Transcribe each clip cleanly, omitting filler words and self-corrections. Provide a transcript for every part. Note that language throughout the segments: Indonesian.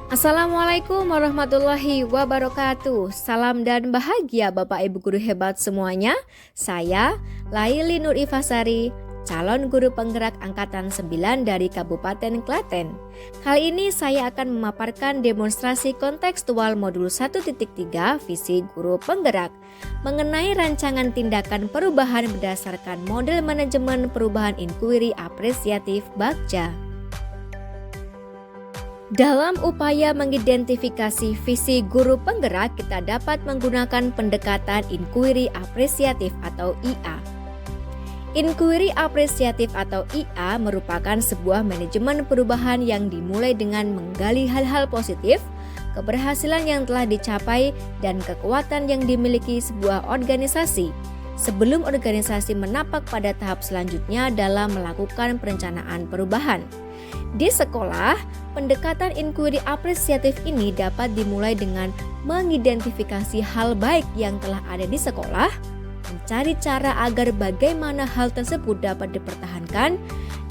Assalamualaikum warahmatullahi wabarakatuh. Salam dan bahagia Bapak Ibu guru hebat semuanya. Saya Laili Nur Ifasari, calon guru penggerak angkatan 9 dari Kabupaten Klaten. Kali ini saya akan memaparkan demonstrasi kontekstual modul 1.3 visi guru penggerak mengenai rancangan tindakan perubahan berdasarkan model manajemen perubahan inquiry apresiatif Bagja. Dalam upaya mengidentifikasi visi guru penggerak, kita dapat menggunakan pendekatan inquiry apresiatif atau IA. Inquiry apresiatif atau IA merupakan sebuah manajemen perubahan yang dimulai dengan menggali hal-hal positif, keberhasilan yang telah dicapai, dan kekuatan yang dimiliki sebuah organisasi sebelum organisasi menapak pada tahap selanjutnya dalam melakukan perencanaan perubahan. Di sekolah, pendekatan inquiry apresiatif ini dapat dimulai dengan mengidentifikasi hal baik yang telah ada di sekolah, mencari cara agar bagaimana hal tersebut dapat dipertahankan,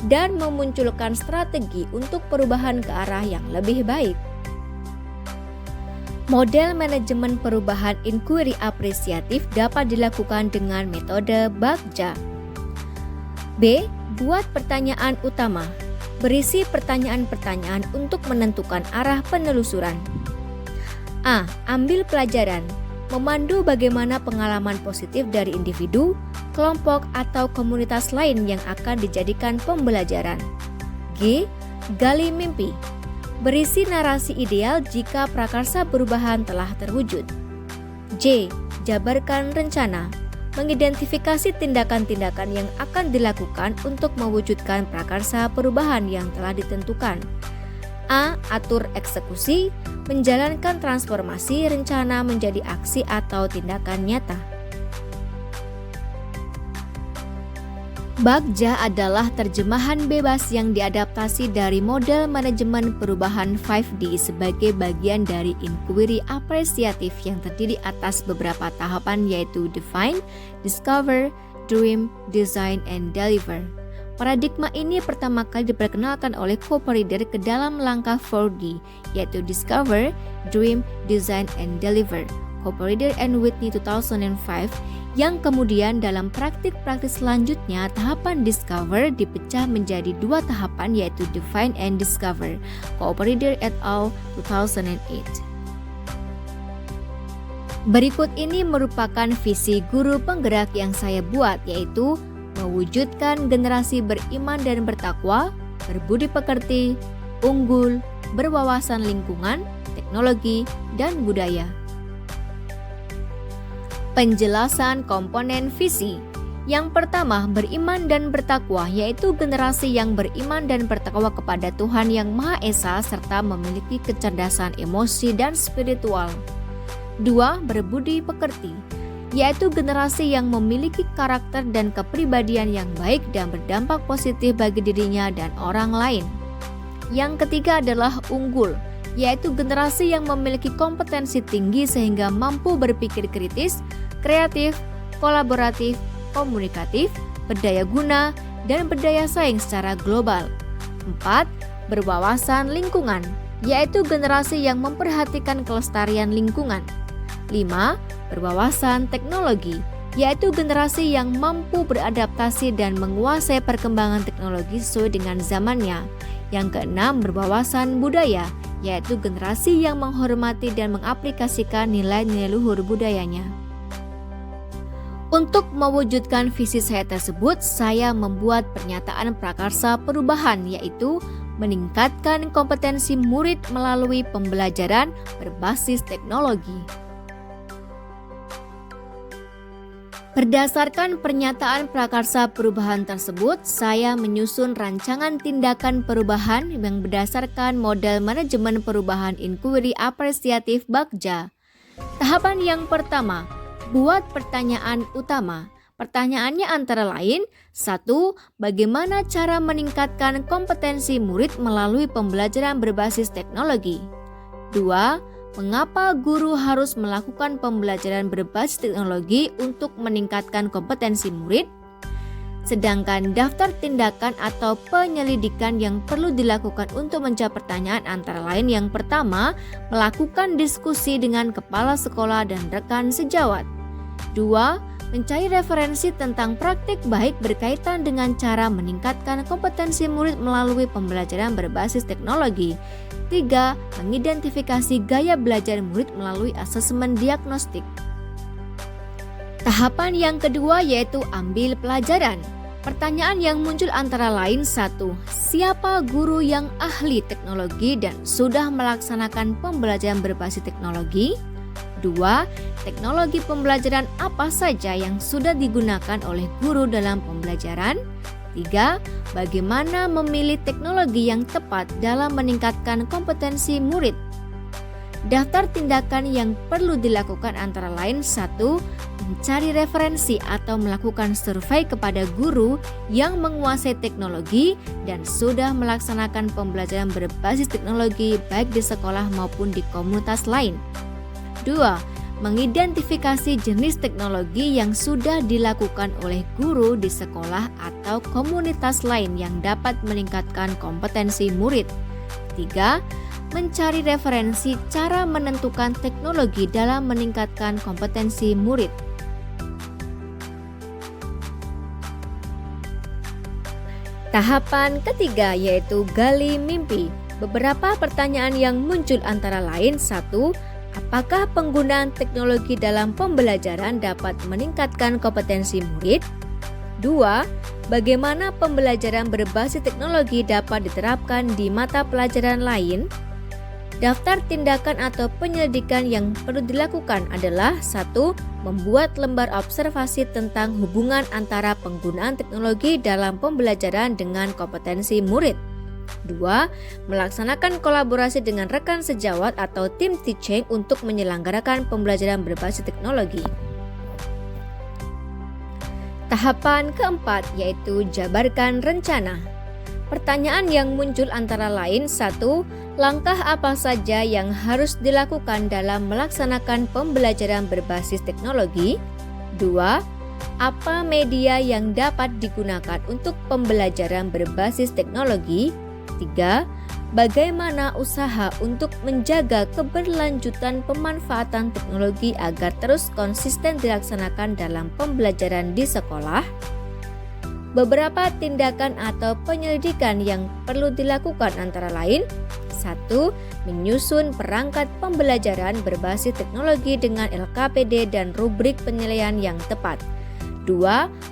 dan memunculkan strategi untuk perubahan ke arah yang lebih baik. Model manajemen perubahan inquiry apresiatif dapat dilakukan dengan metode Bagja. B. Buat pertanyaan utama. Berisi pertanyaan-pertanyaan untuk menentukan arah penelusuran. A. Ambil pelajaran. Memandu bagaimana pengalaman positif dari individu, kelompok, atau komunitas lain yang akan dijadikan pembelajaran. G. Gali mimpi. Berisi narasi ideal jika prakarsa perubahan telah terwujud. J. Jabarkan rencana. Mengidentifikasi tindakan-tindakan yang akan dilakukan untuk mewujudkan prakarsa perubahan yang telah ditentukan. A. Atur eksekusi, menjalankan transformasi rencana menjadi aksi atau tindakan nyata. Bagja adalah terjemahan bebas yang diadaptasi dari model manajemen perubahan 5D sebagai bagian dari inquiry apresiatif yang terdiri atas beberapa tahapan yaitu define, discover, dream, design, and deliver. Paradigma ini pertama kali diperkenalkan oleh co-reader ke dalam langkah 4D yaitu discover, dream, design, and deliver. Co-reader and Whitney 2005 yang kemudian dalam praktik-praktik selanjutnya tahapan discover dipecah menjadi dua tahapan yaitu define and discover. Co-reader et al. 2008. Berikut ini merupakan visi guru penggerak yang saya buat yaitu mewujudkan generasi beriman dan bertakwa, berbudi pekerti, unggul, berwawasan lingkungan, teknologi, dan budaya. Penjelasan komponen visi. Yang pertama, beriman dan bertakwa, yaitu generasi yang beriman dan bertakwa kepada Tuhan Yang Maha Esa serta memiliki kecerdasan emosi dan spiritual. 2. Berbudi pekerti, yaitu generasi yang memiliki karakter dan kepribadian yang baik dan berdampak positif bagi dirinya dan orang lain. Yang ketiga adalah unggul, yaitu generasi yang memiliki kompetensi tinggi sehingga mampu berpikir kritis, kreatif, kolaboratif, komunikatif, berdaya guna, dan berdaya saing secara global. 4. Berwawasan lingkungan, yaitu generasi yang memperhatikan kelestarian lingkungan. 5. Berwawasan teknologi, yaitu generasi yang mampu beradaptasi dan menguasai perkembangan teknologi sesuai dengan zamannya. Yang keenam, berwawasan budaya, yaitu generasi yang menghormati dan mengaplikasikan nilai-nilai luhur budayanya. Untuk mewujudkan visi saya tersebut, saya membuat pernyataan prakarsa perubahan yaitu meningkatkan kompetensi murid melalui pembelajaran berbasis teknologi. Berdasarkan pernyataan prakarsa perubahan tersebut, saya menyusun rancangan tindakan perubahan yang berdasarkan model manajemen perubahan inquiry apresiatif Bagja. Tahapan yang pertama, buat pertanyaan utama. Pertanyaannya antara lain, 1. Bagaimana cara meningkatkan kompetensi murid melalui pembelajaran berbasis teknologi? 2. Mengapa guru harus melakukan pembelajaran berbasis teknologi untuk meningkatkan kompetensi murid? Sedangkan daftar tindakan atau penyelidikan yang perlu dilakukan untuk menjawab pertanyaan antara lain yang pertama, melakukan diskusi dengan kepala sekolah dan rekan sejawat. 2. Mencari referensi tentang praktik baik berkaitan dengan cara meningkatkan kompetensi murid melalui pembelajaran berbasis teknologi. 3. Mengidentifikasi gaya belajar murid melalui asesmen diagnostik. Tahapan yang kedua yaitu ambil pelajaran. Pertanyaan yang muncul antara lain 1. Siapa guru yang ahli teknologi dan sudah melaksanakan pembelajaran berbasis teknologi? 2. Teknologi pembelajaran apa saja yang sudah digunakan oleh guru dalam pembelajaran? 3. Bagaimana memilih teknologi yang tepat dalam meningkatkan kompetensi murid? Daftar tindakan yang perlu dilakukan antara lain 1. Mencari referensi atau melakukan survei kepada guru yang menguasai teknologi dan sudah melaksanakan pembelajaran berbasis teknologi baik di sekolah maupun di komunitas lain. 2. Mengidentifikasi jenis teknologi yang sudah dilakukan oleh guru di sekolah atau komunitas lain yang dapat meningkatkan kompetensi murid. 3. Mencari referensi cara menentukan teknologi dalam meningkatkan kompetensi murid. Tahapan ketiga yaitu gali mimpi. Beberapa pertanyaan yang muncul antara lain 1. Apakah penggunaan teknologi dalam pembelajaran dapat meningkatkan kompetensi murid? 2. Bagaimana pembelajaran berbasis teknologi dapat diterapkan di mata pelajaran lain? Daftar tindakan atau penyelidikan yang perlu dilakukan adalah 1. Membuat lembar observasi tentang hubungan antara penggunaan teknologi dalam pembelajaran dengan kompetensi murid. 2. Melaksanakan kolaborasi dengan rekan sejawat atau tim teaching untuk menyelenggarakan pembelajaran berbasis teknologi. Tahapan keempat yaitu jabarkan rencana. Pertanyaan yang muncul antara lain 1. Langkah apa saja yang harus dilakukan dalam melaksanakan pembelajaran berbasis teknologi? 2. Apa media yang dapat digunakan untuk pembelajaran berbasis teknologi? 3. Bagaimana usaha untuk menjaga keberlanjutan pemanfaatan teknologi agar terus konsisten dilaksanakan dalam pembelajaran di sekolah? Beberapa tindakan atau penyelidikan yang perlu dilakukan antara lain 1. Menyusun perangkat pembelajaran berbasis teknologi dengan LKPD dan rubrik penilaian yang tepat. 2.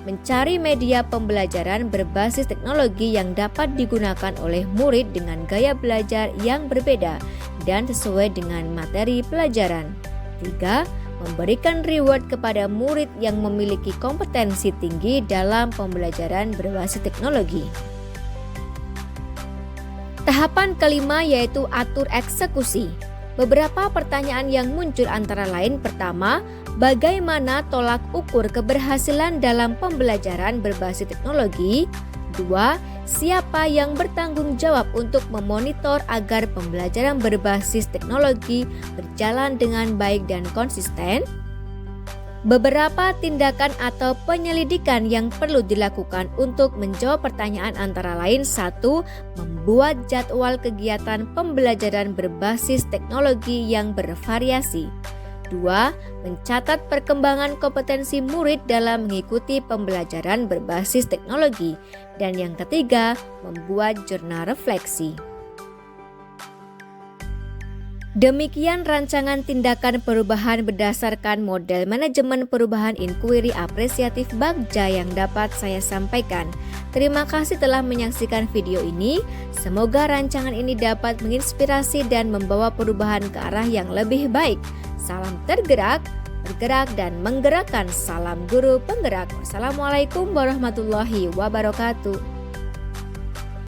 Mencari media pembelajaran berbasis teknologi yang dapat digunakan oleh murid dengan gaya belajar yang berbeda dan sesuai dengan materi pelajaran. 3. Memberikan reward kepada murid yang memiliki kompetensi tinggi dalam pembelajaran berbasis teknologi. Tahapan kelima yaitu atur eksekusi. Beberapa pertanyaan yang muncul antara lain pertama, bagaimana tolak ukur keberhasilan dalam pembelajaran berbasis teknologi? 2. Siapa yang bertanggung jawab untuk memonitor agar pembelajaran berbasis teknologi berjalan dengan baik dan konsisten? Beberapa tindakan atau penyelidikan yang perlu dilakukan untuk menjawab pertanyaan antara lain 1. Membuat jadwal kegiatan pembelajaran berbasis teknologi yang bervariasi. 2. Mencatat perkembangan kompetensi murid dalam mengikuti pembelajaran berbasis teknologi. Dan yang ketiga, membuat jurnal refleksi. Demikian rancangan tindakan perubahan berdasarkan model manajemen perubahan inquiry apresiatif Bagja yang dapat saya sampaikan. Terima kasih telah menyaksikan video ini. Semoga rancangan ini dapat menginspirasi dan membawa perubahan ke arah yang lebih baik. Salam tergerak, bergerak dan menggerakkan. Salam guru penggerak. Wassalamualaikum warahmatullahi wabarakatuh.